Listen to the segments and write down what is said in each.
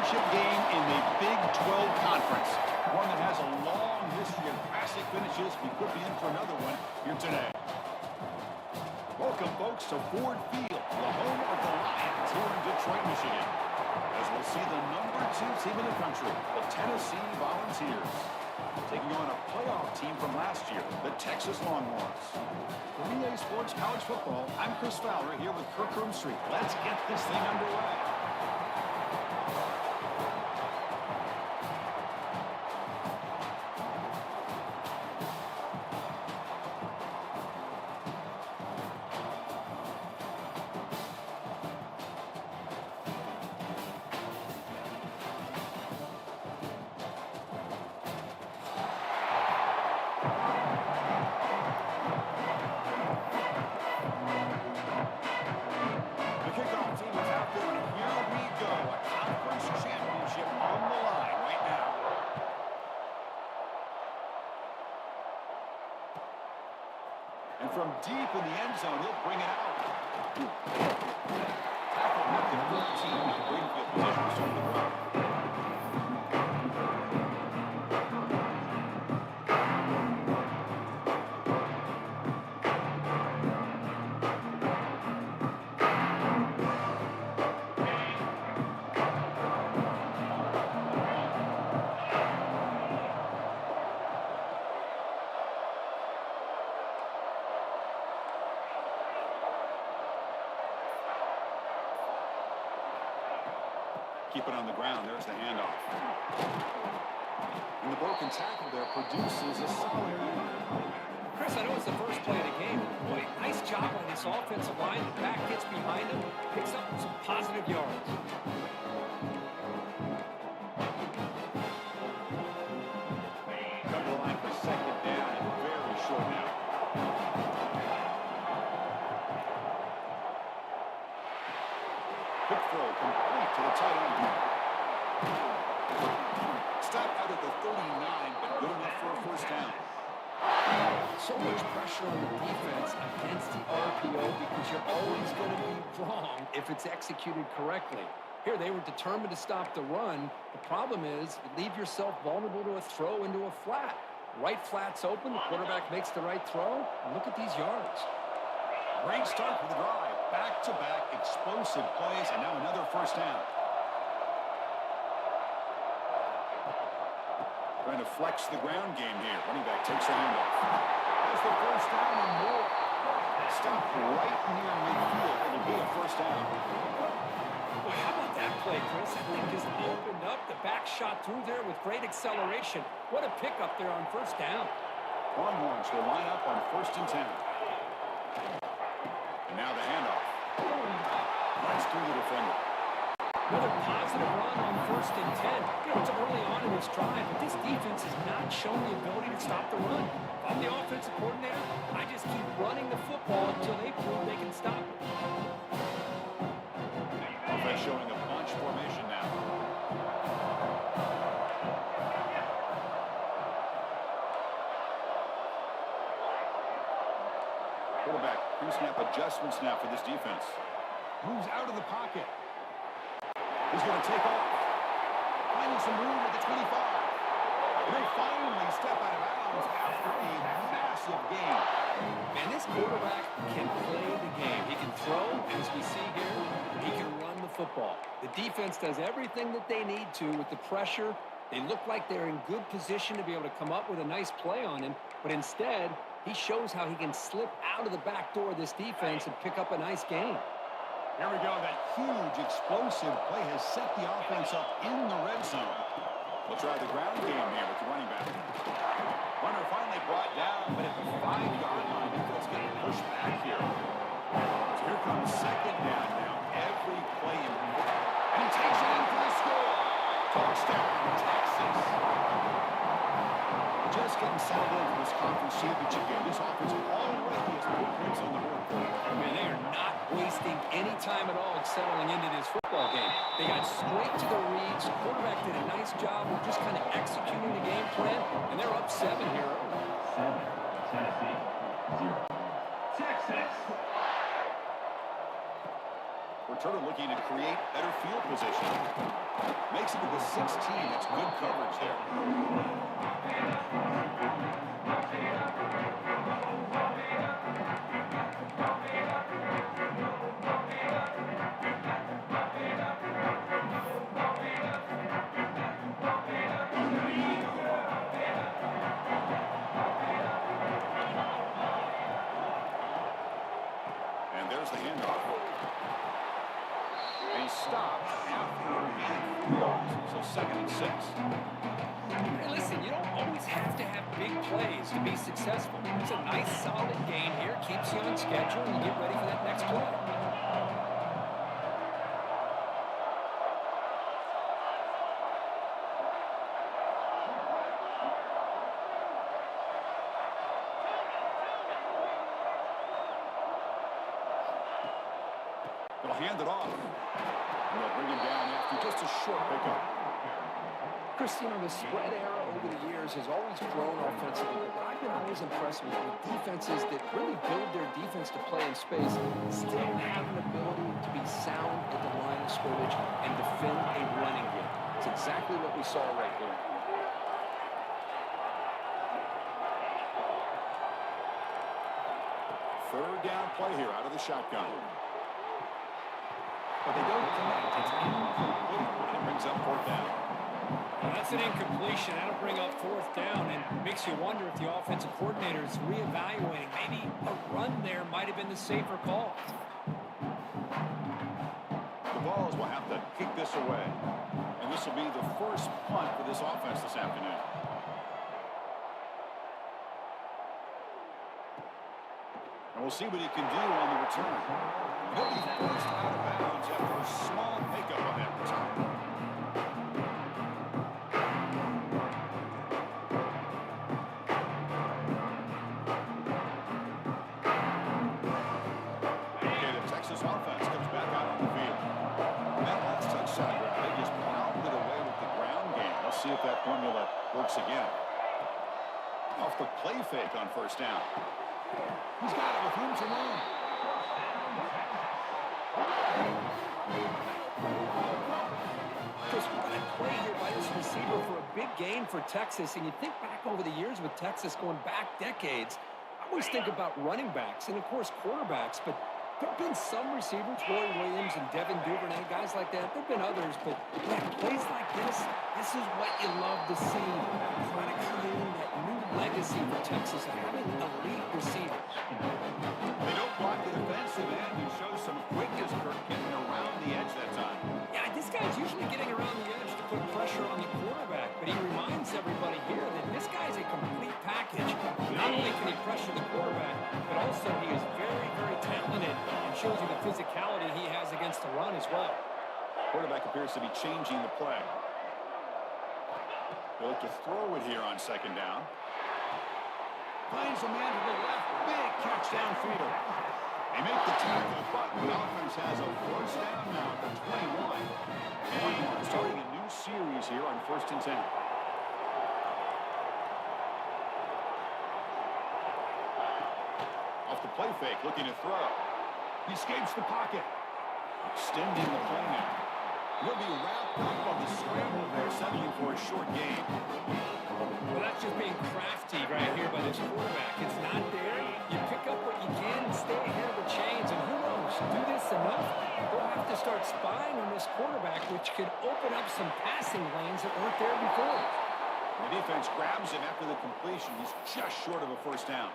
championship game in the Big 12 Conference. One that has a long history of classic finishes. We could be in for another one here today. Welcome, folks, to Ford Field, the home of the Lions here in Detroit, Michigan. As we'll see the #2 team in the country, the Tennessee Volunteers, taking on a playoff team from last year, the Texas Longhorns. For EA Sports College Football, I'm Chris Fowler here with Kirk Street. Let's get this thing underway. And from deep in the end zone, he'll bring it out. Tackle at the 13 in great field position to start the run. Keep it on the ground. There's the handoff. And the broken tackle there produces a solid. Chris, I know it's the first play of the game. Boy, nice job on this offensive line. The back gets behind him, picks up some positive yards. Come to the line for second down and very short now. Quick throw complete to the tight end. Stop out at the 39, but good enough for a first down. So much pressure on the defense against the RPO because you're always going to be wrong if it's executed correctly. Here, they were determined to stop the run. The problem is you leave yourself vulnerable to a throw into a flat. Right flat's open, the quarterback makes the right throw, and look at these yards. Great start for the drive. Back-to-back explosive plays, and now another first down. Trying to flex the ground game here. Running back takes the handoff. There's the first down and more. Stop right near midfield. It'll be a first down. Boy, how about that play, Chris? That thing just opened up. The back shot through there with great acceleration. What a pickup there on first down. Longhorns will line up on 1st and 10. And now the handoff. Runs through the defender. Another positive run on 1st and 10. You know, it's early on in this drive, but this defense has not shown the ability to stop the run. If I'm the offensive coordinator, I just keep running the football until they prove they can stop it. Offense showing a bunch formation now. Quarterback pre-snap adjustments now for this defense. Moves out of the pocket. He's going to take off. Finding some room at the 25. They finally step out of bounds after a massive gain. Man, this quarterback can play the game. He can throw, as we see here. He can run the football. The defense does everything that they need to with the pressure. They look like they're in good position to be able to come up with a nice play on him, but instead, he shows how he can slip out of the back door of this defense and pick up a nice gain. Here we go. That huge explosive play has set the offense up in the red zone. We'll try the ground game here with the running back. Runner finally brought down, but at the 5-yard line, it's getting pushed back here. So here comes second down now. Every play in. And he takes it in for the score. Touchdown, Texas. Just getting settled in for this conference championship game. This offense already has put points on the board. I mean, they are not wasting any time at all settling into this football game. They got straight to the reads. The quarterback did a nice job of just kind of executing the game plan, and they're up 7 here. 7, Tennessee, 0. Texas. returner looking to create better field position. Makes it to the 16. That's good coverage there. And there's the handoff. A stop after 3 yards. So 2nd and 6. Hey, listen, you don't always have to have big plays to be successful. It's a nice, solid gain here. Keeps you on schedule and you get ready for that next play. They'll hand it off. And they'll bring him down after just a short pickup. Chris, you know, the spread era over the years has always grown offensively, but I've been always impressed with defenses that really build their defense to play in space, still have an ability to be sound at the line of scrimmage and defend a running game. It's exactly what we saw right there. Third down play here out of the shotgun. But they don't connect. It's incomplete. It brings up 4th down. Well, that's an incompletion. That'll bring up 4th down and makes you wonder if the offensive coordinator is reevaluating. Maybe a run there might have been the safer call. The Vols will have to kick this away. And this will be the first punt for this offense this afternoon. And we'll see what he can do on the return. He'll be forced out of bounds after a small pickup on that return. Okay, the Texas offense comes back out on the field. That last touchdown drive, they just pounded away with the ground game. Let's see if that formula works again. Off the play fake on 1st down. He's got it with room to run. Chris, good play here by this receiver for a big gain for Texas. And you think back over the years with Texas going back decades, I always think about running backs and, of course, quarterbacks. But there have been some receivers, Roy Williams and Devin Duvernay, guys like that. There have been others. But, yeah, plays like this is what you love to see. Trying to create that new legacy for Texas of having elite receivers. They don't block the defensive end. He shows some quickness, Kirk, getting around the edge that time. Yeah, this guy's usually getting around the edge to put pressure on the quarterback, but he reminds everybody here that this guy's a complete package. Not only can he pressure the quarterback, but also he is very, very talented and shows you the physicality he has against the run as well. Quarterback appears to be changing the play. They'll look to throw it here on 2nd down. Finds a man to the left. Big catch downfield. They make the tackle, but the offense has a 1st down now at the 21. And starting a new series here on 1st and 10. Off the play fake, looking to throw. He escapes the pocket. Extending the play now. He'll be wrapped up on the scramble there, settling for a short gain. Well, that's just being crafty right here by this quarterback. It's not there. You pick up what you can and stay ahead of the chains. And who knows, do this enough, they'll have to start spying on this quarterback, which could open up some passing lanes that weren't there before. The defense grabs him after the completion. He's just short of a 1st down.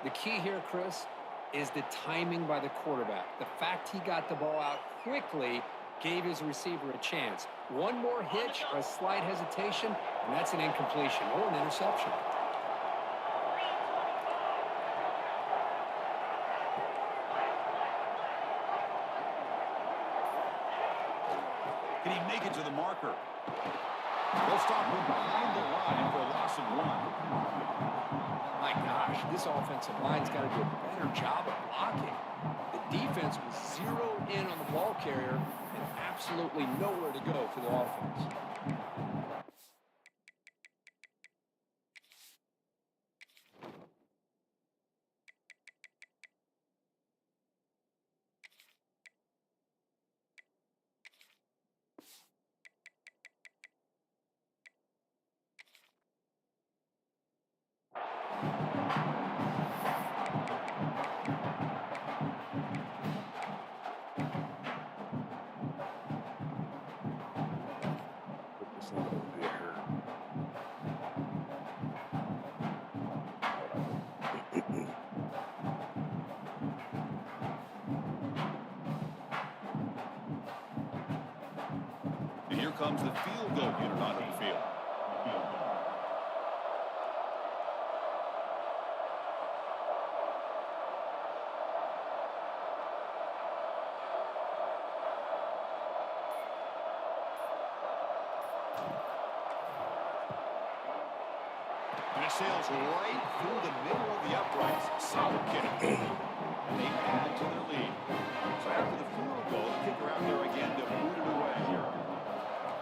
The key here, Chris, is the timing by the quarterback. The fact he got the ball out quickly gave his receiver a chance. One more hitch or a slight hesitation, and that's an incompletion or an interception. Can he make it to the marker? They'll stop him behind the line for a loss of 1. My gosh, this offensive line's got to do a better job of blocking. The defense was zeroed in on the ball carrier and absolutely nowhere to go for the offense. comes the field goal unit onto the field. And it sails right through the middle of the uprights. Solid kick. And they add to their lead. So after the field goal, the kicker out there again to boot it away here.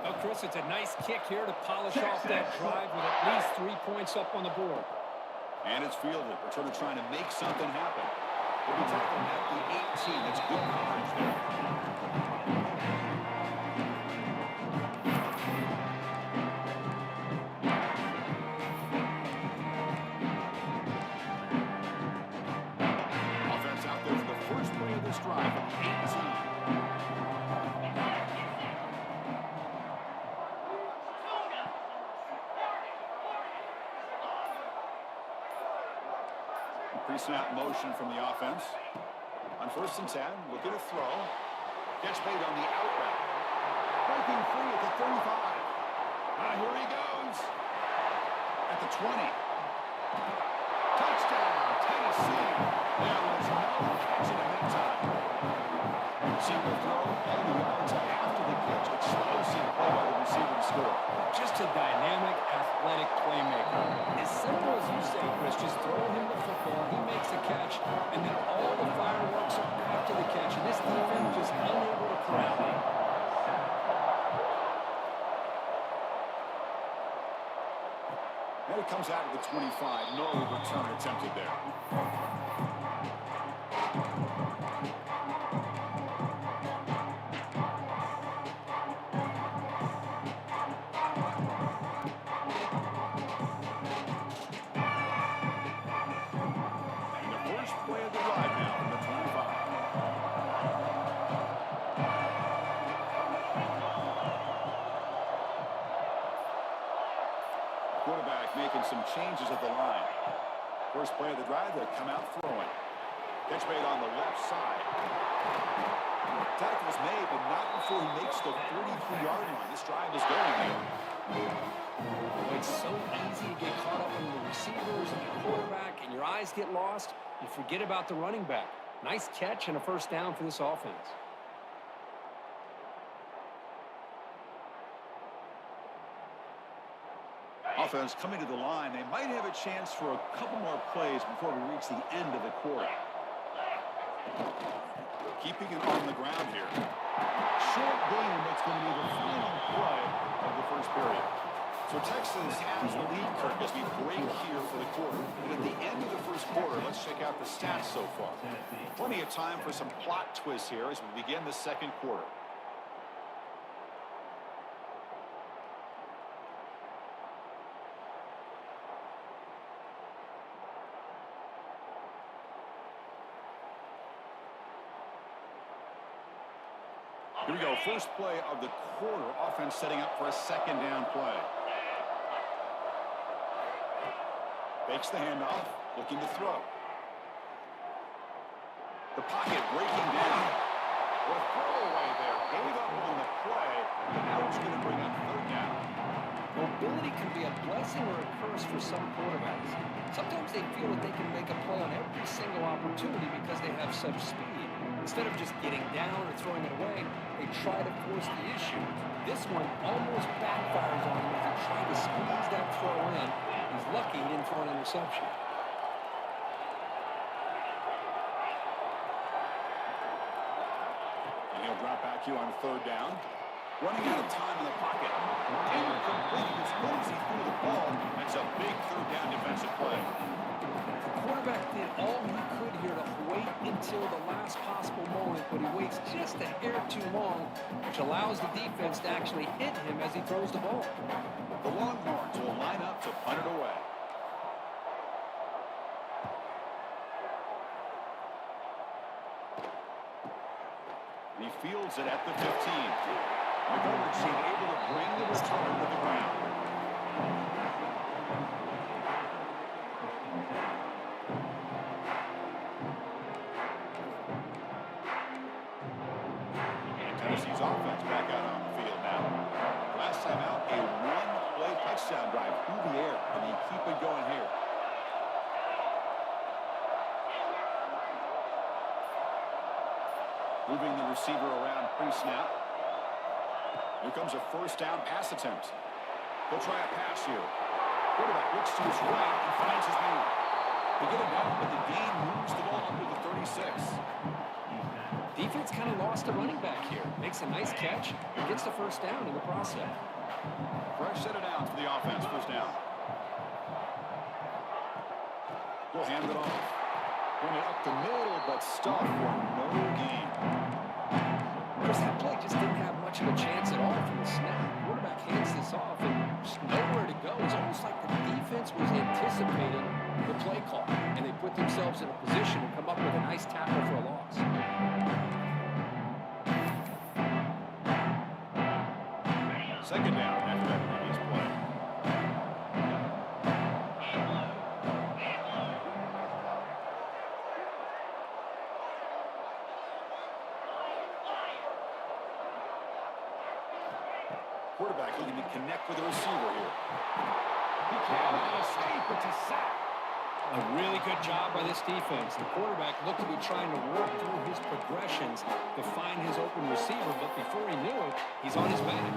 Well, Chris, it's a nice kick here to polish off that drive with at least 3 points up on the board. And it's fielded. Returner trying to make something happen. They'll be tackling at the 18. That's good coverage there. Offense out there for the first play of this drive. 18. Pre-snap motion from the offense. On 1st and 10, looking to throw. Gets made on the out route. Breaking free at the 35. Here he goes. At the 20. Touchdown, Tennessee. There was no catch in the meantime. Single throw, all the yards after the catch. Explosive play by the receiver to score. Just a dynamic, athletic playmaker. As simple as you say, Chris, just throw him the football, he makes a catch, and then all the fireworks are after the catch. And this defense just unable to corral him. And it comes out of the 25. No return attempted there. Quarterback making some changes at the line. First play of the drive, they come out throwing. Catch made on the left side. Tackle's made, but not before he makes the 43-yard line. This drive is going there. It's so easy to get caught up in the receivers and the quarterback, and your eyes get lost. You forget about the running back. Nice catch and a first down for this offense. Offense coming to the line. They might have a chance for a couple more plays before we reach the end of the quarter. Keeping it on the ground here. Short game, that's going to be the final play of the first period. So Texas has the lead, Kirk, as we break here for the quarter. And at the end of the first quarter, let's check out the stats so far. Plenty of time for some plot twists here as we begin the second quarter. Here we go, first play of the quarter. Offense setting up for a second down play. Fakes the handoff, looking to throw. The pocket breaking down. A throwaway there. Gave up on the play, and now it's going to bring up third down. Mobility can be a blessing or a curse for some quarterbacks. Sometimes they feel that they can make a play on every single opportunity because they have such speed. Instead of just getting down or throwing it away, they try to force the issue. This one almost backfires on him as he tried to squeeze that throw in. He's lucky he didn't throw an interception. And he'll drop back here on third down. Running out of time in the pocket. Incomplete. It's Lindsay through the ball. That's a big third down defensive play. The quarterback did all he could here to wait until the last possible moment, but he waits just a hair too long, which allows the defense to actually hit him as he throws the ball. The Longhorns will line up to punt it away. He fields it at the 15. McCollum seemed able to bring the return to the ground. And Tennessee's offense back out on the field now. touchdown drive through the air. I mean, keep it going here. Moving the receiver around pre-snap. Here comes a first down pass attempt. He'll try a pass here. Quarterback looks to his right and finds his man. They get it down, but the game moves the ball up to the 36. Defense kind of lost a running back here. Makes a nice catch and gets the first down in the process. Fresh set of downs for the offense. First down. We'll hand it off. Bring it up the middle, but stop for no gain. Chris, that play just didn't have much of a chance at all from the snap. Quarterback hands this off and just nowhere to go. It's almost like the defense was anticipating the play call, and they put themselves in a position to come up with a nice tackle for a loss. Second down after that previous play. Quarterback looking to connect with the receiver here. He cannot escape. It's a sack. A really good job by this defense. The quarterback looked to be trying to work through his progressions to find his open receiver, but before he knew it, he's on his back.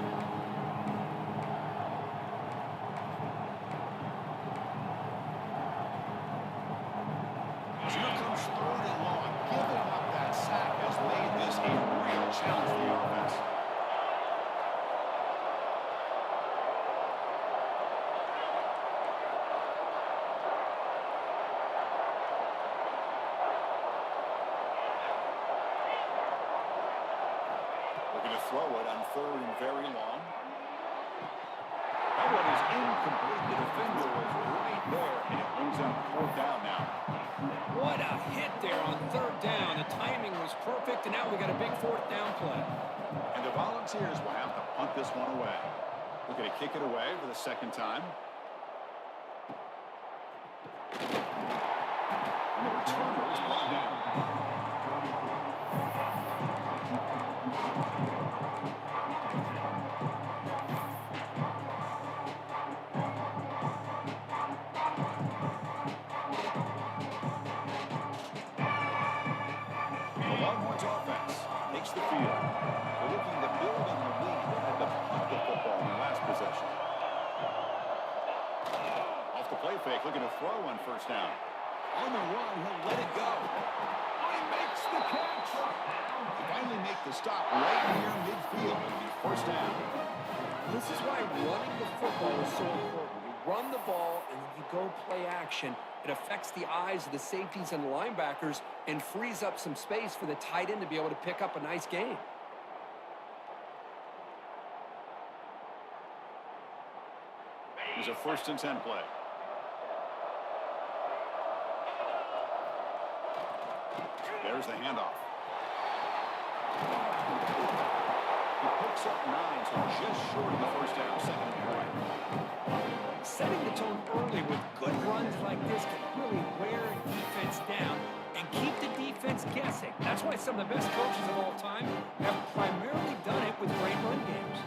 Here comes third and long. Giving up that sack has made this a real challenge for the offense. Looking to throw it on third and very long. That one is incomplete. The defender was right there, and it brings up fourth down now. What a hit there on third down. The timing was perfect, and now we got a big fourth down play. And the Volunteers will have to punt this one away. We're going to kick it away for the second time. And the returner is brought down. The Longhorns offense takes the field. They're looking to build on the lead. They had to punt the football in the last possession. Off the play fake, looking to throw on first down. On the run, he'll let it go. He makes the catch. They finally make the stop right near midfield. It'll be first down. This is why running the football is so important. You run the ball, and then you go play action. It affects the eyes of the safeties and the linebackers and frees up some space for the tight end to be able to pick up a nice game. Here's a 1st and 10 play. There's the handoff. He picks up 9, so just short of the first down. Second and right. Setting the tone early with good runs like this can really wear a defense down and keep the defense guessing. That's why some of the best coaches of all time have primarily done it with great run games.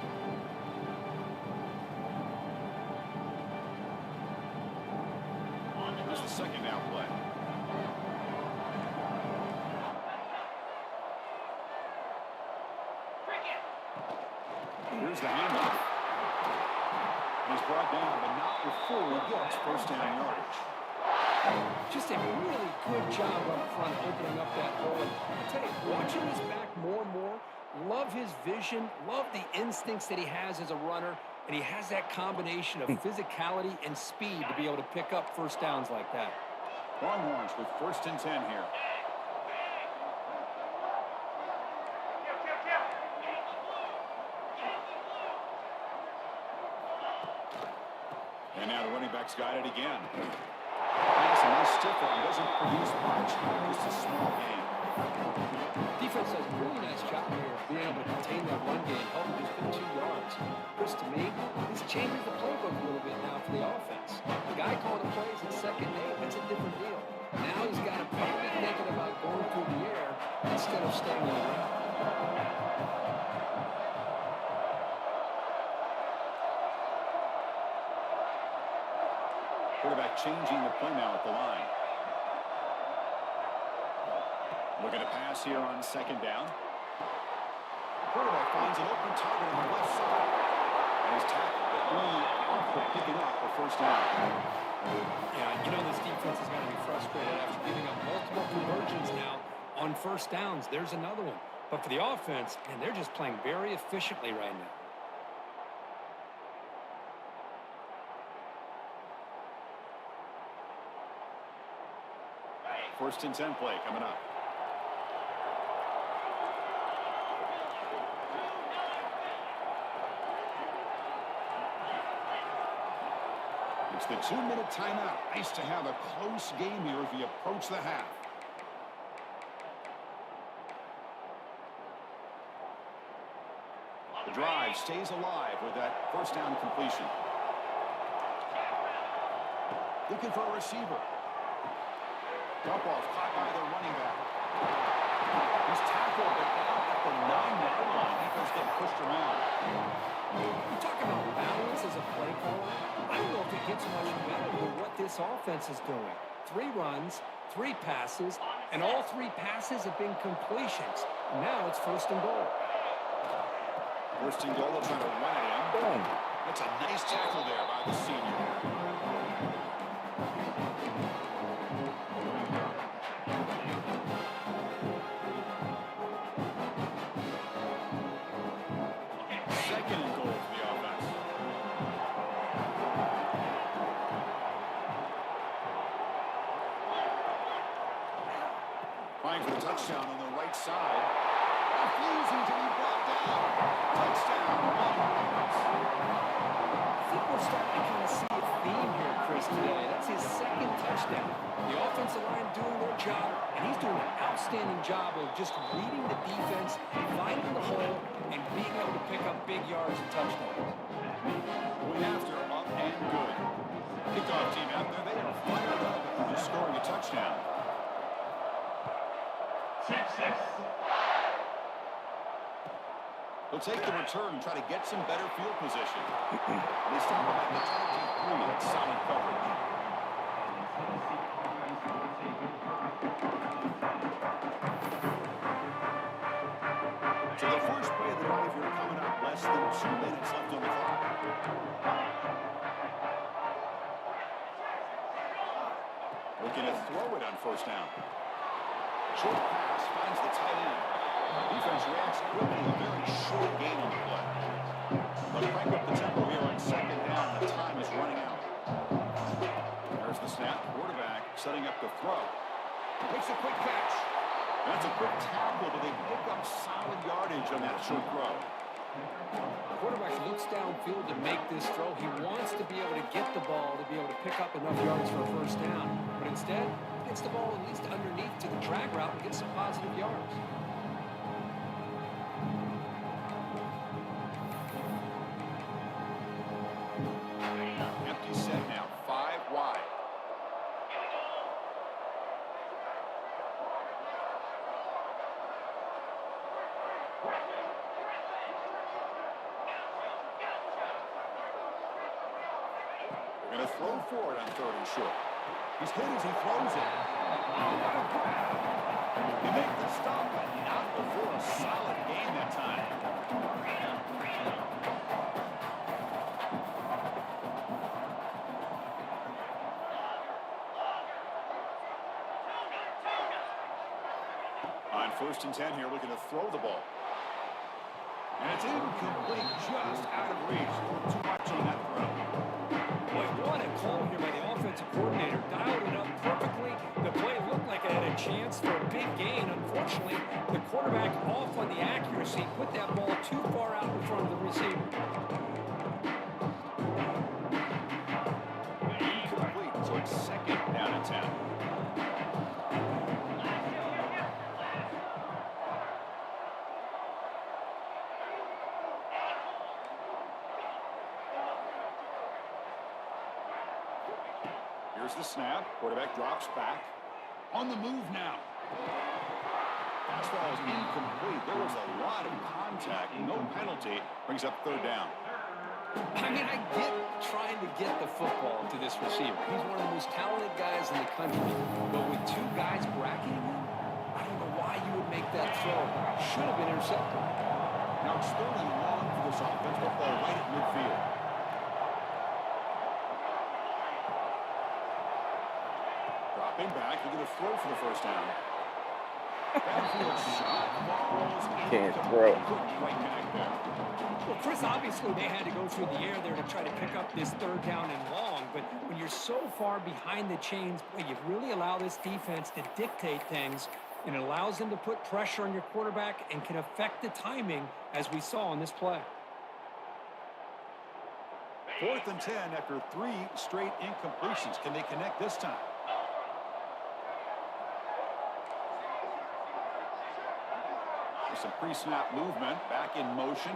Here's the second down play. Here's the handoff. He's brought down, but not before he gets first down yardage. Just a really good job up front opening up that hole. I'll tell you, watching this back more and more, love his vision, love the instincts that he has as a runner, and he has that combination of physicality and speed to be able to pick up first downs like that. Longhorns with 1st and 10 here. And now the running back's got it again. Pass a nice stiff arm, doesn't produce much. Just a small gain. Defense does a really nice job here of being able to contain that run game, help him just get 2 yards. Chris, to me, this changes the playbook a little bit now for the offense. The guy calling the plays at 2nd and 8, that's a different deal. Now he's got to probably thinking about going through the air instead of staying on the ground. Quarterback changing the play now at the line. Looking to pass here on second down. Quarterback finds an open target on the left side. And he's tackled, but only out for picking up a first down. Yeah, you know this defense is going to be frustrated after giving up multiple conversions now on first downs. There's another one. But for the offense, man, they're just playing very efficiently right now. First and 10 play coming up. It's the 2-minute timeout. Nice to have a close game here as we approach the half. The drive stays alive with that first down completion. Looking for a receiver. Dump off caught by the running back. He's tackled, but down at the 9-yard line. Defense getting pushed around. You talk about balance as a play caller. I don't know if it gets much better than what this offense is doing. 3 runs, 3 passes, and all 3 passes have been completions. Now it's first and goal. First and goal, they'll try to run it in. Boom. That's a nice tackle there by the senior. Second and goal for the offense. Trying for the touchdown on the right side. Refusing to be brought down. Touchdown. I think we're starting to kind of see a theme here, Chris, today. That's his second touchdown. The offensive line doing their job, and he's doing an outstanding job of just reading the defense, finding the hole, and being able to pick up big yards and touchdowns. Going after up and good. Kickoff team out there. They are fired up after scoring a touchdown. 6-6. They'll take the return and try to get some better field position. They stop behind the 23. That's solid coverage. So the first play of the drive here coming up. Less than 2 minutes left on the clock. Looking to throw it on first down. Short pass finds the tight end. Defense reacts quickly. A very short gain on the play. Let's crank up the tempo here on second down. The time is running out. There's the snap. Quarterback setting up the throw. Makes a quick catch. That's a quick tackle, but they pick up solid yardage on that short throw. The quarterback looks downfield to make this throw. He wants to be able to get the ball to be able to pick up enough yards for a first down. But instead, he gets the ball at least underneath to the drag route and gets some positive yards. Empty set now. 5 wide. They're going to throw for it on third and short. He's hit as he throws it. He makes the stop, but not before a solid gain that time. On first and 10 here, looking to throw the ball. And it's incomplete, just out of reach. Too much on that throw. Boy, what a call here by the offensive coordinator. Dialed it up perfectly. The play looked like it had a chance for a big gain. Unfortunately, the quarterback off on the accuracy put that ball too far out in front of the receiver. Incomplete, so it's second down and 10. Here's the snap. Quarterback drops back. On the move now. Pass ball is incomplete. There was a lot of contact. No penalty. Brings up third down. I mean, I get trying to get the football to this receiver. He's one of the most talented guys in the country. But with two guys bracketing him, I don't know why you would make that throw. Should have been intercepted. Now it's third and long for this offense. Football right at midfield. Dropping back, he's going to throw for the first down. Backfield shot. Can't throw. Couldn't quite connect there. Well, Chris, obviously they had to go through the air there to try to pick up this third down and long, but when you're so far behind the chains, boy, you really allow this defense to dictate things, and it allows them to put pressure on your quarterback and can affect the timing, as we saw on this play. 4th and 10 after 3 straight incompletions. Can they connect this time? There's some pre-snap movement, back in motion.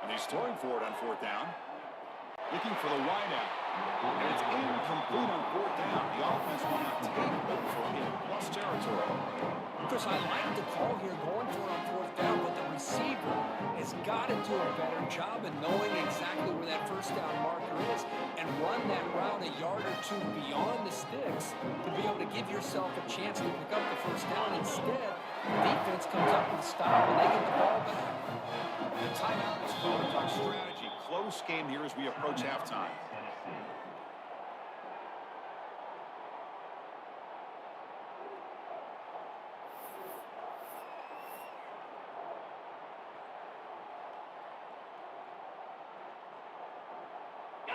And he's throwing for it on 4th down. Looking for the wideout. And it's incomplete on 4th down. The offense will not take over in plus territory. Chris, I like the call here going for it on 4th down, but the receiver has got to do a better job of knowing exactly where that first down marker is and run that route a yard or two beyond the sticks to be able to give yourself a chance to pick up the first down. Instead, the defense comes up with a stop and they get the ball back. The timeout is called on strategy. Close game here as we approach halftime.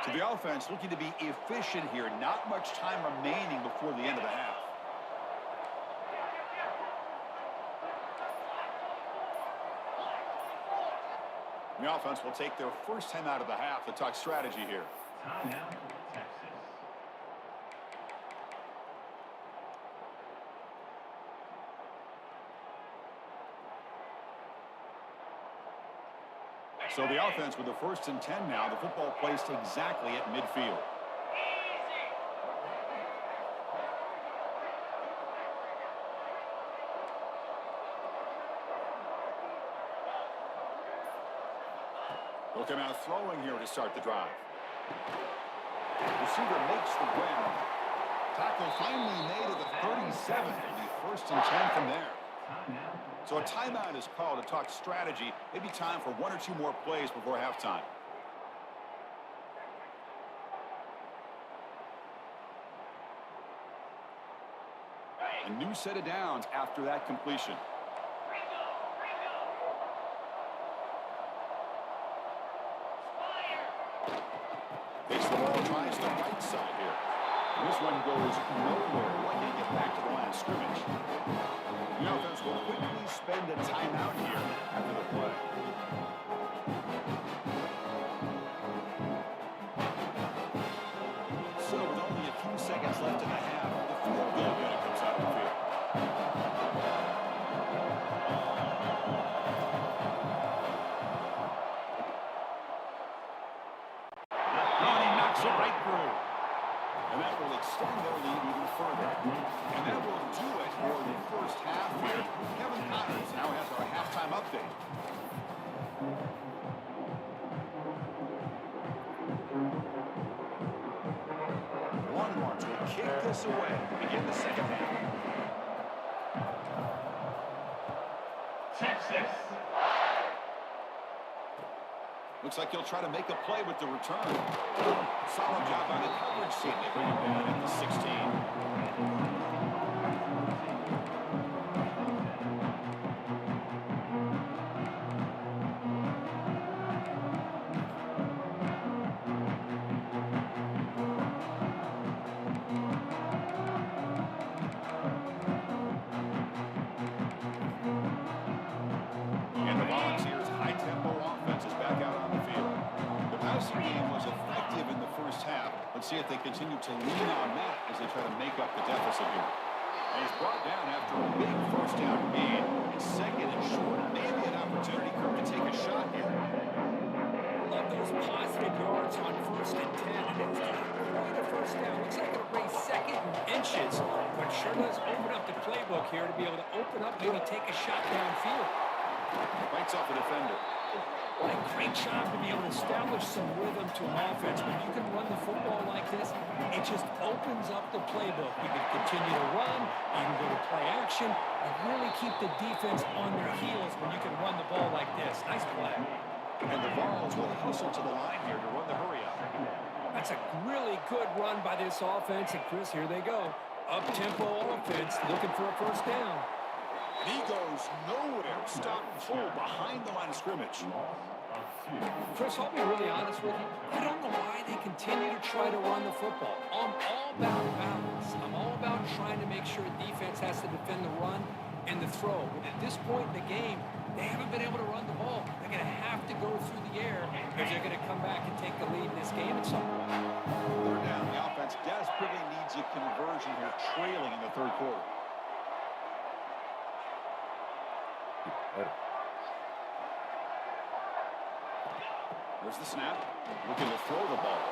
So the offense looking to be efficient here. Not much time remaining before the end of the half. The offense will take their first time out of the half to talk strategy here. Timeout, Texas. So the offense with the 1st and 10 now. The football placed exactly at midfield. Will come out throwing here to start the drive. Receiver makes the grab. Tackle finally made at the 37. And the 1st and 10 from there. So a timeout is called to talk strategy. Maybe time for 1 or 2 more plays before halftime. A new set of downs after that completion. Takes the ball, tries the right side here. This one goes nowhere. Why can't get back to the line of scrimmage? The offense will quickly spend a timeout here after the play. So with only a few seconds left in the half, the field goal unit comes out of the field. Right through. And that will extend their lead even further. And that will do it for the first half here. Kevin Connors now has our halftime update. Longhorns will kick this away to begin the second half. Texas. Looks like he'll try to make a play with the return. Solid job on the coverage team. They bring him down at the 16. And the Volunteers' high-tempo offense is back out on the field. The passing game was effective in the first half. Let's see if they continue to lean on that as they try to make up the deficit here. And he's brought down after a big first down gain. It's 2nd and short. Maybe an opportunity, Kirk, to take a shot here. Love those positive yards on 1st and 10. And it's not quite a first down. Looks like it'll bring 2nd and inches, but it sure does open up the playbook here to be able to open up, maybe take a shot downfield. Bites off a defender. What a great job to be able to establish some rhythm to an offense. When you can run the football like this, it just opens up the playbook. You can continue to run, you can go to play action, and really keep the defense on their heels when you can run the ball like this. Nice play. And the Vols will hustle to the line here to run the hurry up. That's a really good run by this offense. And, Chris, here they go. Up-tempo offense looking for a first down. And he goes nowhere. Stop full behind the line of scrimmage. Chris, I'll be really honest with you. I don't know why they continue to try to run the football. I'm all about balance. I'm all about trying to make sure defense has to defend the run and the throw. But at this point in the game, they haven't been able to run the ball. They're going to have to go through the air if they're going to come back and take the lead in this game at some point. Third down. The offense desperately needs a conversion here, trailing in the third quarter. There's the snap. Looking to throw the ball.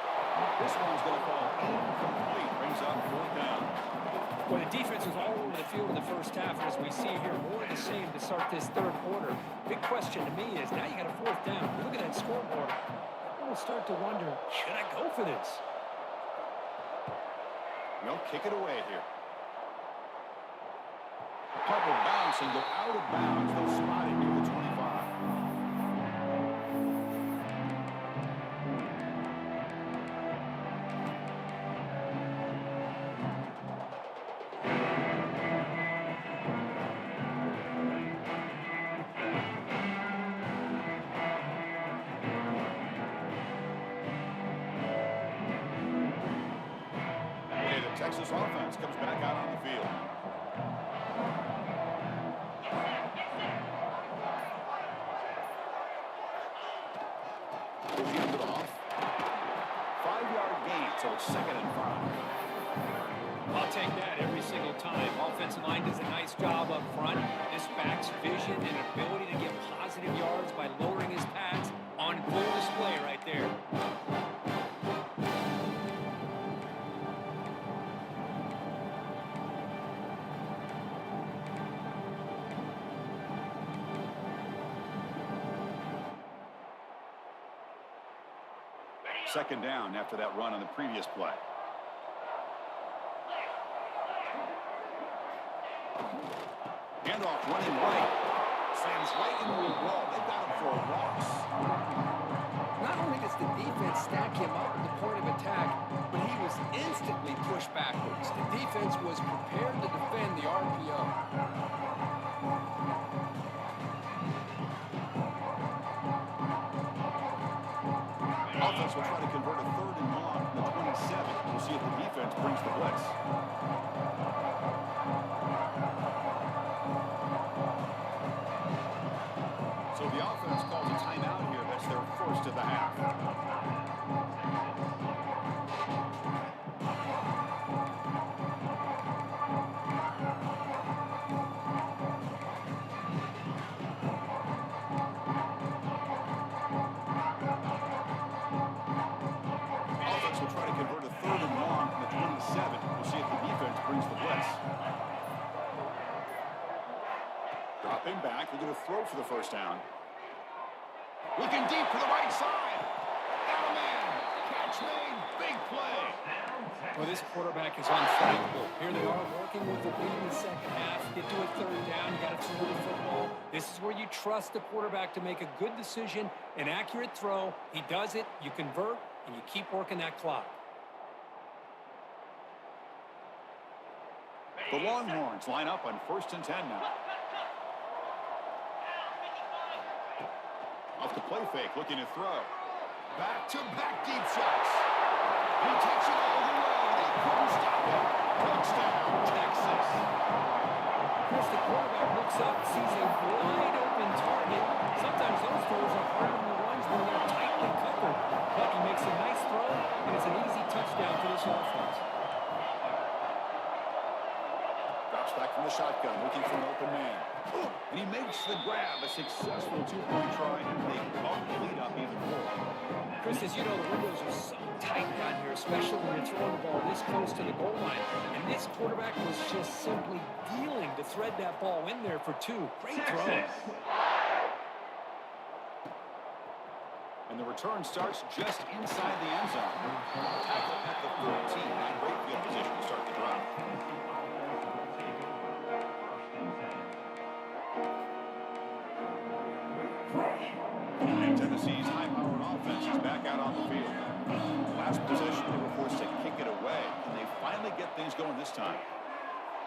This one's going to fall incomplete. Brings up fourth down. Well, the defense was all over the field in the first half. As we see here, more of the same to start this third quarter. Big question to me is, now you got a fourth down. You look at that scoreboard. We'll start to wonder, should I go for this? No, kick it away here. Puck will bounce and go out of bounds. They'll spot it near the 25. Okay, the Texas offense comes back out on the field. So it's 2nd and 5. I'll take that every single time. Offensive line does a nice job up front. This back's vision and ability to get positive yards by lowering his pads on full display right there. Second down after that run on the previous play. Handoff running right. Slams right into the wall. They got him for a loss. Not only does the defense stack him up at the point of attack, but he was instantly pushed backwards. The defense was prepared to defend the RPO. Offense will try to convert a 3rd and long from the 27. We'll see if the defense brings the blitz. So the offense calls a timeout here. That's their first of the half. Dropping back, they're going to throw for the first down. Looking deep to the right side. Got a man. Catch made. Big play. Well, this quarterback is unflappable. Here they are working with the lead in the second half. Get to a third down. You got to throw the football. This is where you trust the quarterback to make a good decision, an accurate throw. He does it. You convert, and you keep working that clock. The Longhorns line up on 1st and 10 now. Off the play fake, looking to throw. Back-to-back deep shots. He takes it all the way. They couldn't stop him. Touchdown, Texas. Chris, the quarterback looks up, sees a wide-open target. Sometimes those throws are harder than the ones when they're tightly covered. But he makes a nice throw, and it's an easy touchdown for this offense. Drops back from the shotgun, looking for an open man. And he makes the grab, a successful two-point try, and they bump the lead up even more. Chris, as you know, the windows are so tight down here, especially when you're throwing the ball this close to the goal line. And this quarterback was just simply dealing to thread that ball in there for 2. Great throw. And the return starts just inside the end zone. Tackle at the 14. Great field position to start the drive. And Tennessee's high-powered offense is back out on the field. Last possession, they were forced to kick it away, and they finally get things going this time.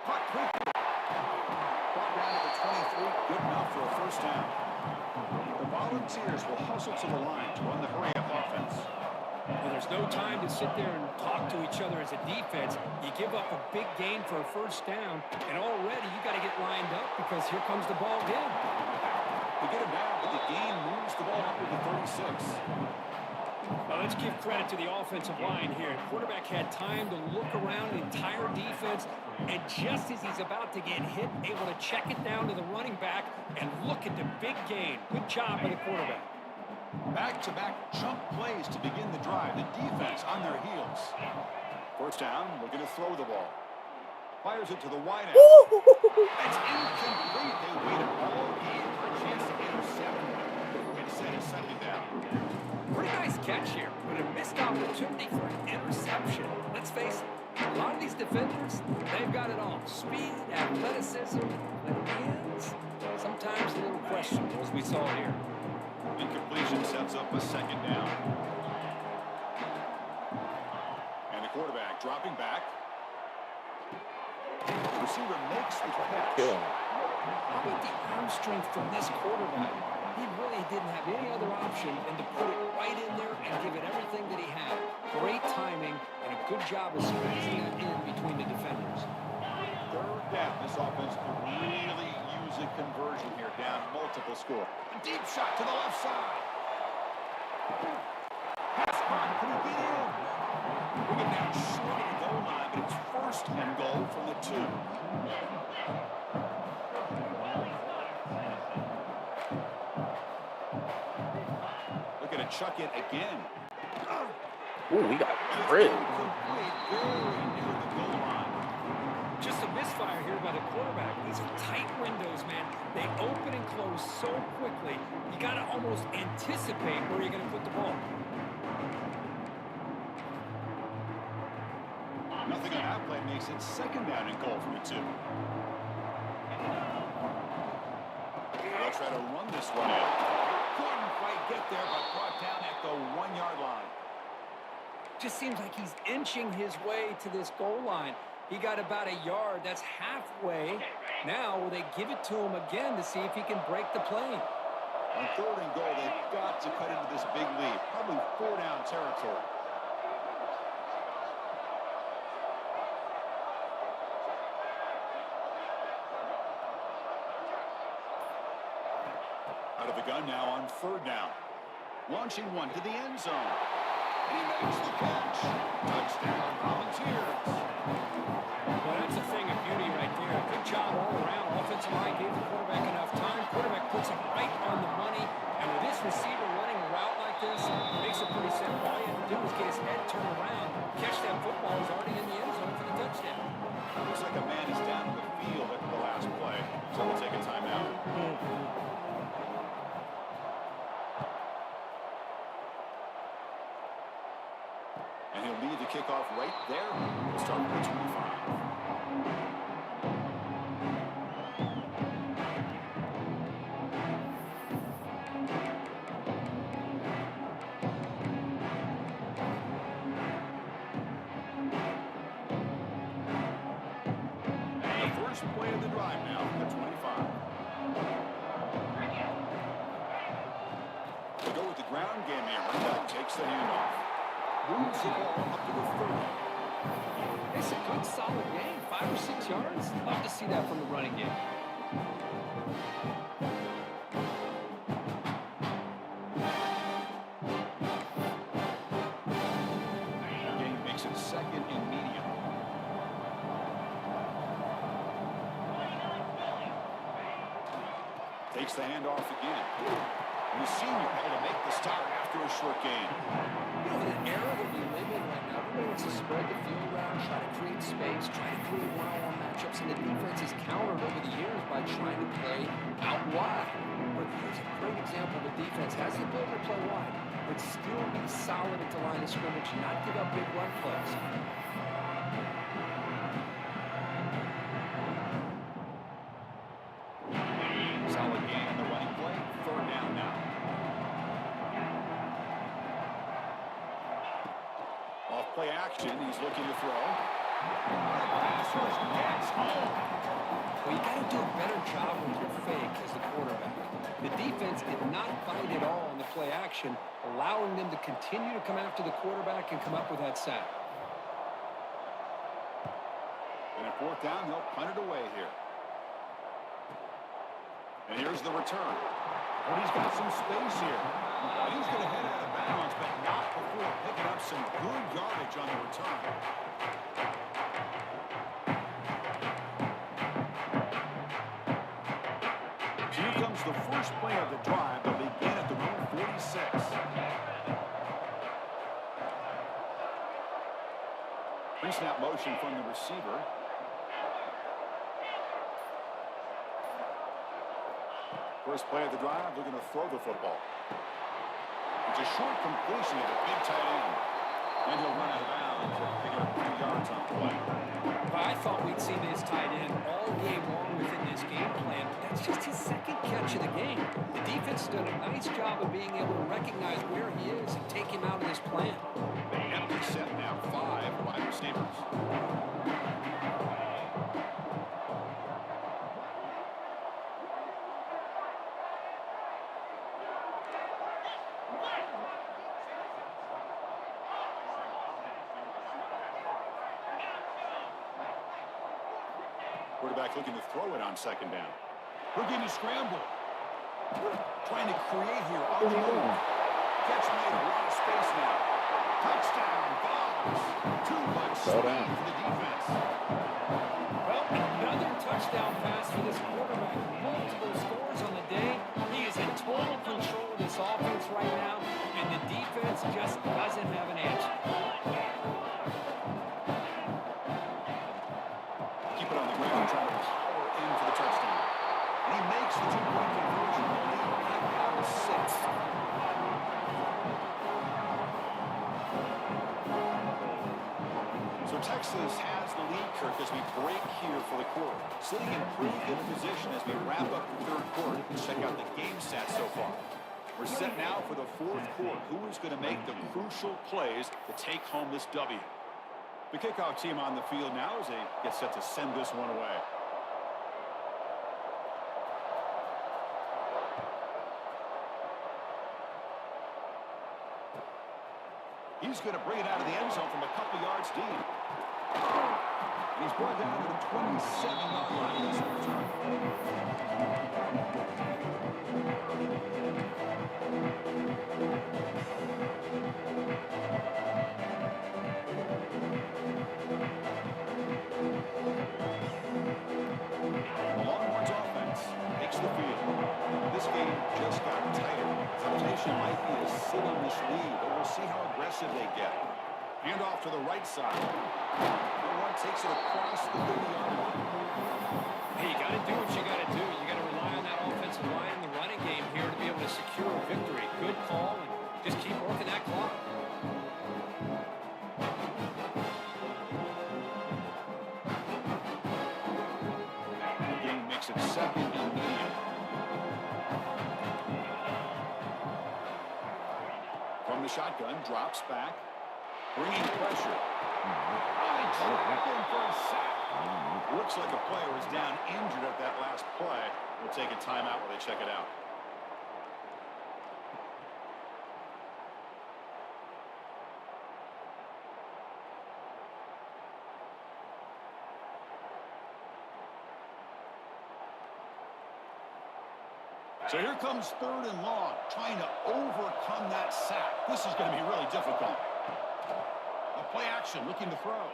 Caught quickly. Brought down to the 23. Good enough for a first down. The Volunteers will hustle to the line to run the hurry-up offense. Well, there's no time to sit there and talk to each other as a defense. You give up a big gain for a first down, and already you got to get lined up because here comes the ball again. They get it down, but the gain moves the ball up to the 36. Well, let's give credit to the offensive line here. Quarterback had time to look around the entire defense, and just as he's about to get hit, able to check it down to the running back and look at the big gain. Good job by the quarterback. Back-to-back chunk plays to begin the drive. The defense on their heels. First down, looking to throw the ball. Fires it to the wide end. It's incomplete. They waited all game for a chance to intercept and set a second down. Pretty nice catch here, but a missed opportunity for an interception. Let's face it, a lot of these defenders, they've got it all. Speed, athleticism, but hands, sometimes a little questionable, as we saw here. Incompletion sets up a second down. And the quarterback dropping back. The receiver makes the catch. How about the arm strength from this quarterback? He really didn't have any other option than to put it right in there and give it everything that he had. Great timing and a good job of squeezing it in between the defenders. Third down. This offense could really use a conversion here, down multiple score. A deep shot to the left side. Pass clock. Can he get in? Bring it down short of the goal line, but it's first and goal from the 2. Looking to chuck it again. Ooh, we got rid. Complete, very near the goal line. Just a misfire here by the quarterback. These are tight windows, man. They open and close so quickly. You got to almost anticipate where you're going to put the ball. Nothing on that play makes it second down and goal from the 2. They'll try to run this one in. Couldn't quite get there, but brought down at the 1-yard line. Just seems like he's inching his way to this goal line. He got about a yard. That's halfway. Now will they give it to him again to see if he can break the plane? On third and goal, they've got to cut into this big lead. Probably 4-down territory. Out of the gun now on third down. Launching one to the end zone. And he makes the catch. Touchdown, Volunteers. Well, that's a thing of beauty right there. Good job all around. Offensive line gave the quarterback enough time. Quarterback puts it right on the money. And with this receiver running a route like this, it makes it pretty simple. All you have to do is get his head turned around, catch that football. He's already in the end zone for the touchdown. Looks like a man is down in the field after the last play. So we'll take a timeout. And he'll lead the kickoff right there. We'll start with the 25. Play of the drive now, the 25. They go with the ground game here. Running takes the handoff. Moves the ball up to the 30. It's a good, solid game. 5 or 6 yards. Love to see that from the running game. The game makes it second and medium. Takes the handoff again. And the senior able to make the stop after a short gain. You know, the era that we live in right now, He wants to spread the field around, try to create space, try to create one-on-one matchups, and the defense has countered over the years by trying to play out wide. But here's a great example of a defense has the ability to play wide, but still be solid at the line of scrimmage, not give up big run plays. Solid gain on the running play. Third down now. Off play action. He's looking to throw. Pass was gets home. Well, you got to do a better job with your fake as the quarterback. The defense did not bite at all on the play action, allowing them to continue to come after the quarterback and come up with that sack. And at fourth down, he'll punt it away here. And here's the return. But he's got some space here. But he's going to head out of bounds, but not before picking up some good yardage on the return. So here comes the first play of the drive. They'll begin at the room 46. Pre-snap motion from the receiver. First play of the drive, they're going to throw the football. It's a short completion of the big tight end. And he'll run out of bounds, picking up 3 yards on the play. Well, I thought we'd see this tight end all game long within this game plan, but that's just his second catch of the game. The defense has done a nice job of being able to recognize where he is and take him out of this plan. They empty set now, 5 wide receivers. Quarterback looking to throw it on second down. Looking to scramble. Trying to create here. On the move. Catch made, a lot of space now. Touchdown, Vols. Too much speed for the defense. Well, another touchdown pass for this quarterback. Multiple scores on the day. He is in total control of this offense right now, and the defense just doesn't have an answer. Keep it on the ground, trying to power in for the touchdown. And he makes the 2-point conversion. Now 6. So Texas has the lead, Kirk, as we break here for the quarter. Sitting in pretty good position as we wrap up the third quarter. Let's check out the game stats so far. We're set now for the fourth quarter. Who is going to make the crucial plays to take home this W? The kickoff team on the field now as they get set to send this one away. He's going to bring it out of the end zone from a couple yards deep. He's brought down to the 27-yard line this return. The Longhorns offense takes the field. This game just got tighter. Temptation might be to sit on this lead, but we'll see how aggressive they get. Hand off to the right side. The one takes it across the 30-yard line. Hey, you got to do what you got to do. You got to rely on that offensive line in the running game here to be able to secure a victory. Good call, and just keep working that clock. The game makes it 2nd and medium. From the shotgun, drops back, bringing pressure. Dropped in for a sack. Looks like a player was down injured at that last play. We'll take a timeout while they check it out. So here comes 3rd and long, trying to overcome that sack. This is going to be really difficult. A play action, looking to throw.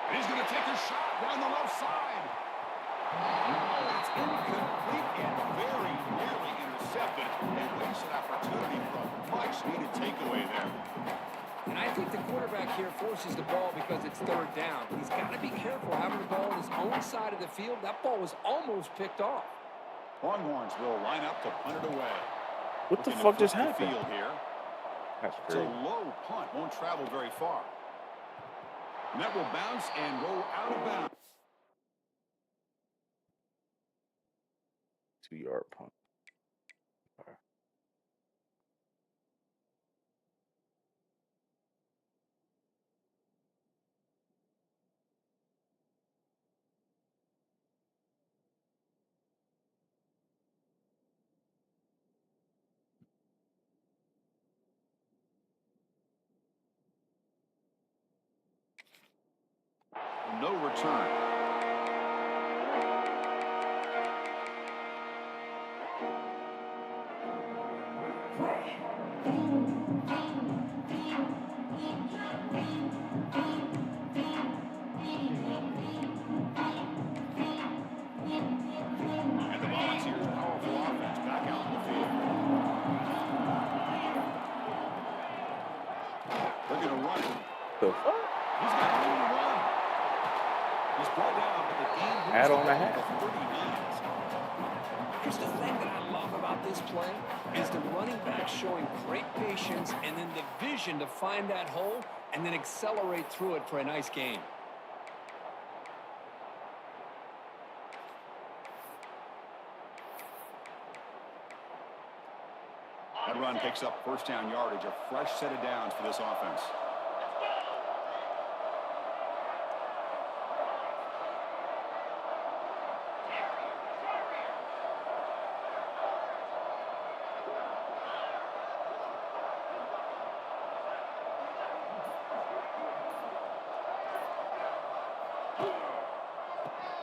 And he's going to take a shot down the left side. Oh, it's incomplete and very nearly intercepted. A wasted opportunity for a much-needed takeaway there. And I think the here forces the ball because it's third down. He's got to be careful having the ball on his own side of the field. That ball was almost picked off. Longhorns will line up to punt it away. What the Looking to fuck just flip the happened? field here. That's It's a crazy. low punt. Won't travel very far. And that will bounce and roll out of bounds. 2-yard punt. No return. And the Volunteers' powerful offense back out in the field. They're going to run it. The fuck? He's got room to run. He's brought down, but the game moves Add on the a ball hat. to 30 yards. Here's the thing that I love about this play is the running back showing great patience and then the vision to find that hole and then accelerate through it for a nice gain. That run picks up first down yardage, a fresh set of downs for this offense.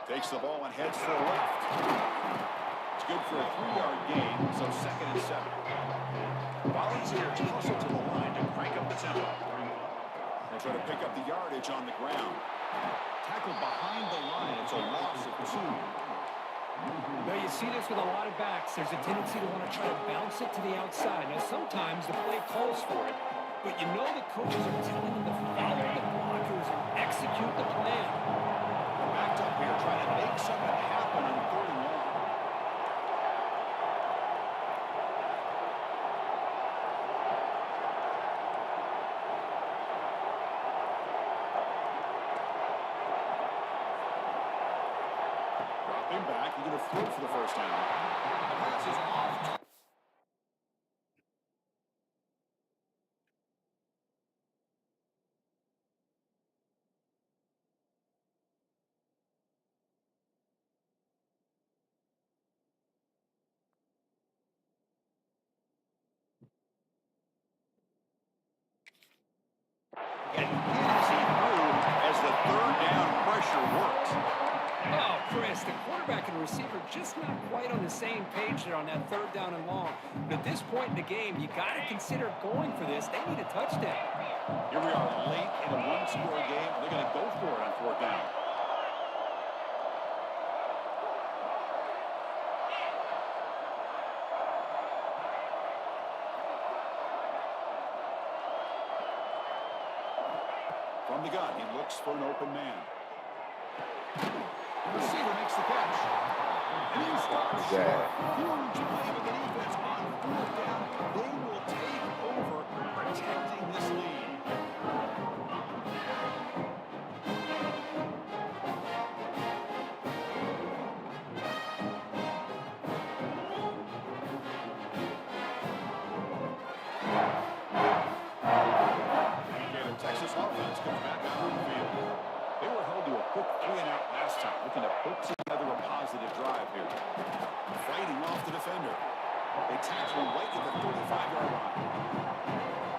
Takes the ball and heads to the left. It's good for a 3-yard gain, so 2nd and 7. Volunteers hustle to the line to crank up the tempo. They try to pick up the yardage on the ground. Tackled behind the line. It's a loss of 2. Now you see this with a lot of backs. There's a tendency to want to try to bounce it to the outside. Now sometimes the play calls for it, but you know the coaches are telling them to follow the blockers and execute the plan. Backed up here, trying to make something happen on 3rd and long. Dropping back, he's going to throw for the first down. The pass is off. And is he through as the 3rd down pressure works. Oh, Chris, the quarterback and receiver just not quite on the same page there on that 3rd down and long. But at this point in the game, you got to consider going for this. They need a touchdown. Here we are late in a one-score game. They're going to go for it on 4th down. From the gun, he looks for an open man. The receiver makes the catch. And he starts Yeah. short. Huge play with the defense on 4th down. They will take over protecting this lead. Okay, the Texas offense comes back out on the field. They were held to a quick 3-and-out last time, looking to put together a positive drive here. Fighting off the defender. They tackle him right at the 35-yard line.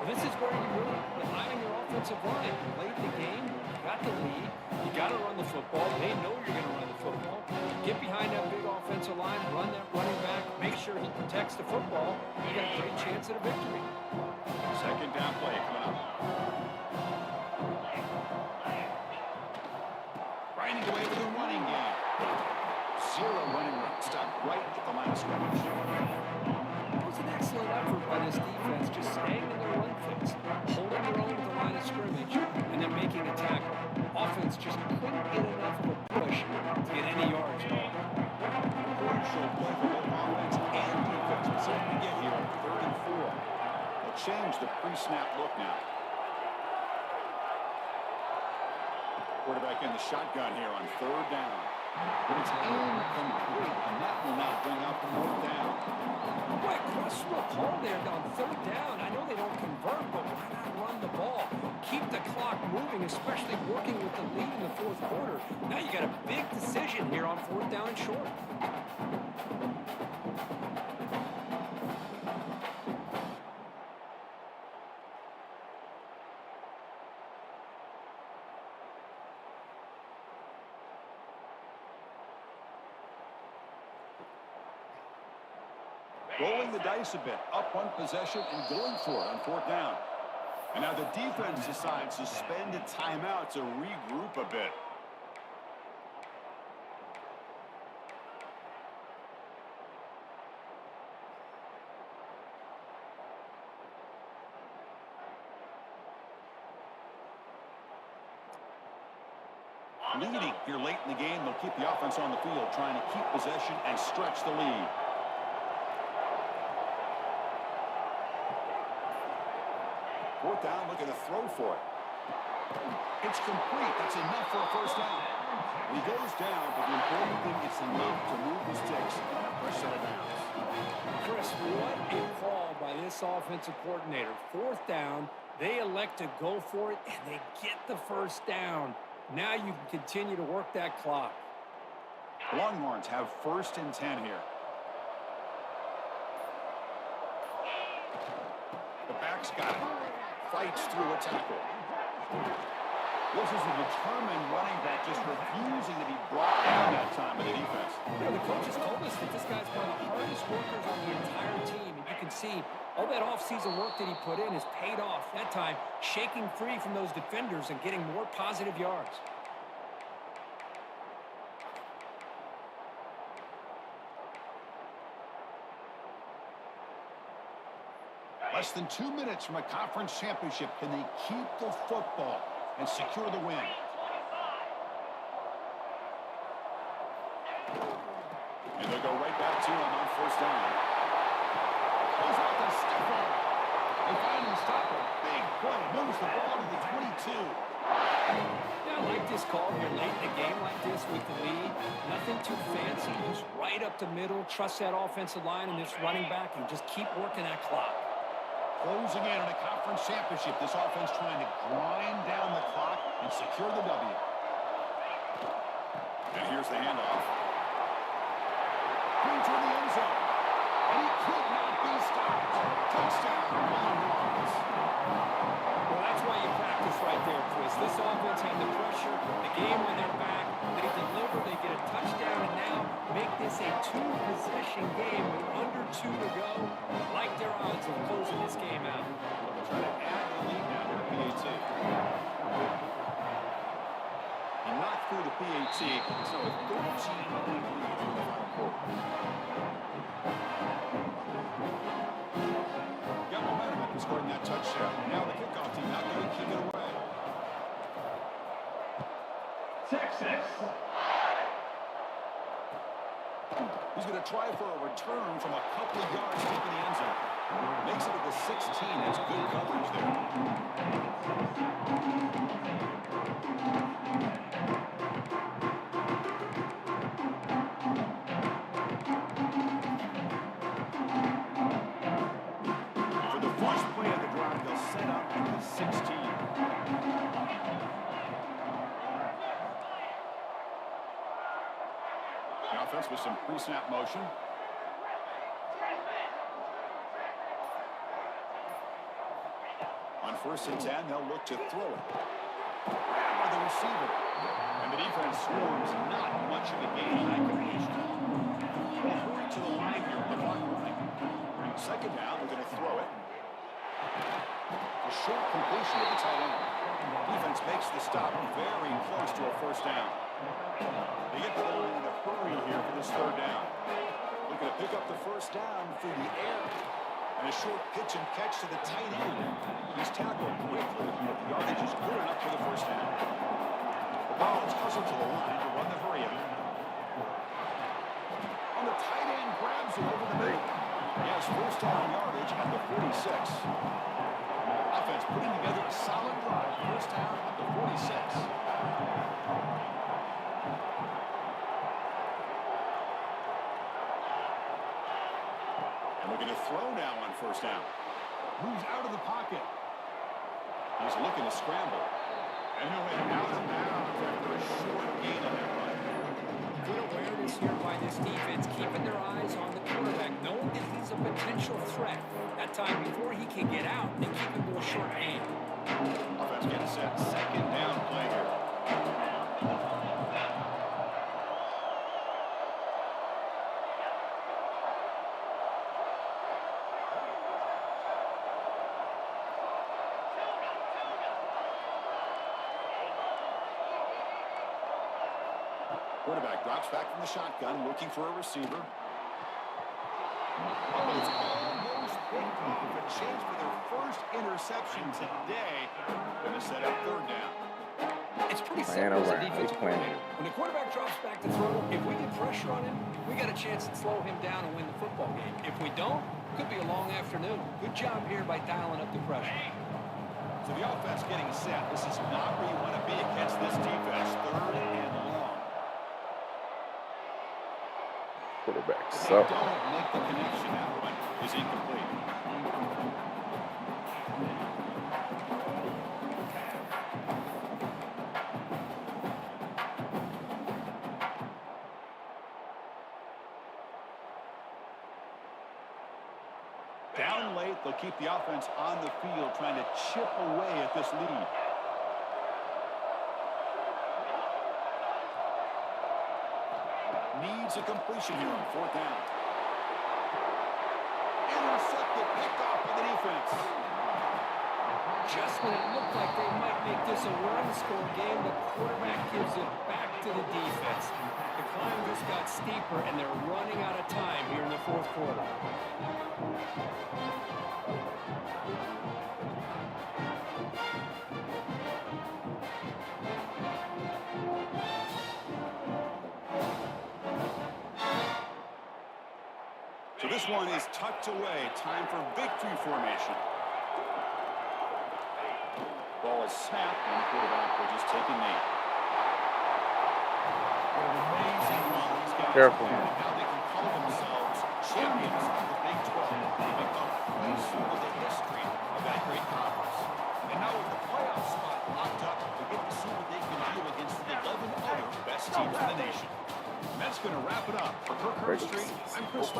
Well, this is where you really rely on your offensive line. Late in the game, you got the lead. You got to run the football. They know you're going to run the football. Get behind that big offensive line, run that running back, make sure he protects the football. You got a great chance at a victory. 2nd down play coming up. Grinding away with a running game. 0 running run. Stop right at the line of scrimmage. It was an excellent effort by this defense, just staying in their run fits, holding their own at the line of scrimmage, change the pre-snap look now. Quarterback in the shotgun here on third down. But it's incomplete, and that will not bring up fourth down. Boy, questionable call there on third down. I know they don't convert, but why not run the ball? Keep the clock moving, especially working with the lead in the fourth quarter. Now you got a big decision here on fourth down and short. Rolling the dice a bit, up one possession and going for it on fourth down. And now the defense decides to spend a timeout to regroup a bit. Leading here late in the game, they'll keep the offense on the field, trying to keep possession and stretch the lead. Fourth down, looking to throw for it. It's complete. That's enough for a first down. He goes down, but the important thing is enough to move the sticks on a fresh set of downs. Chris, what a call by this offensive coordinator. Fourth down, they elect to go for it, and they get the first down. Now you can continue to work that clock. Longhorns have first and 10 here. The back's got it. Fights through a tackle. This is a determined running back just refusing to be brought down that time by the defense. You know, the coaches told us that this guy's one of the hardest workers on the entire team. And you can see all that offseason work that he put in has paid off. That time, shaking free from those defenders and getting more positive yards. Less than 2 minutes from a conference championship. Can they keep the football and secure the win? And they'll go right back to him on first down. He's out to Stephen. They finally stop him. Big play. Moves the ball to the 22. Yeah, I like this call here late in a game like this with the lead. Nothing too fancy. Just right up the middle. Trust that offensive line and this running back and just keep working that clock. Closing in on a conference championship. This offense trying to grind down the clock and secure the W. And here's the handoff. Into the end zone. And he could not be stopped. Touchdown, Longhorns. Well, that's why you practice right there, Chris. This offense had the pressure, the game on their back. They deliver, they get a touchdown, and now make this a two-possession game with under 2 to go. Like their odds of closing this game out. Trying to add the lead now to the PAT. He knocked through the PAT, so a 13-point lead in the final quarter. Got momentum after scoring that touchdown. Now the kickoff team out there to kick it away. Texas. He's going to try for a return from a couple of yards deep in the end zone. Makes it to the 16. That's good coverage there. For the first play of the drive, they'll set up at the 16. The offense with some pre-snap motion. On first and 10, they'll look to throw it. Grabbed by the receiver. And the defense swarms not much of a gain on that completion. They'll hurry to the line here at the clock line. Second down, they're going to throw it. A short completion to the tight end. Defense makes the stop very close to a first down. They get the line in a hurry here for this third down. Looking to pick up the first down through the air. And a short pitch and catch to the tight end. He's tackled quickly, but the yardage is good enough for the first down. The ball is hustled to the line to run the hurry up. On the tight end, grabs it over the middle. He has first down yardage at the 46. putting together a solid drive. First down at the 46. And looking to throw now on first down. Moves out of the pocket. He's looking to scramble. And he'll head out of bounds after a short gain on that run. Good awareness here by this defense, keeping their eyes on the quarterback, knowing that he's a potential threat. That time before he can get out and keep him to a short gain. Offense getting set. Second down play here. Quarterback drops back from the shotgun, looking for a receiver. Oh, it's almost picked off. A chance for their first interception today. Going to set up third down. It's pretty Playing simple as a around. defensive He's playing. coordinator. When the quarterback drops back to throw, if we get pressure on him, we got a chance to slow him down and win the football game. If we don't, could be a long afternoon. Good job here by dialing up the pressure. So the offense getting set. This is not where you want to be against this defense. Third and long. Quarterback They suck. don't make the connection. That one is incomplete. Down late, they'll keep the offense on the field, trying to chip away at this lead. Needs a completion here on fourth down. Intercepted, picked off by the defense. Just when it looked like they might make this a one-score game, the quarterback gives it back to the defense. The climb just got steeper, and they're running out of time here in the fourth quarter. So this one is tucked away. Time for victory formation. Ball is snapped, and the quarterback will just take a knee. What an amazing run these guys Careful. have had, and now they can call themselves champions of the Big 12. They become closer to the history of that great conference. And now with the playoff spot locked up, they get to see what they can do against the 11 other best teams in the nation. And that's going to wrap it up. For Kirk Herbstreit, I'm Chris Fox.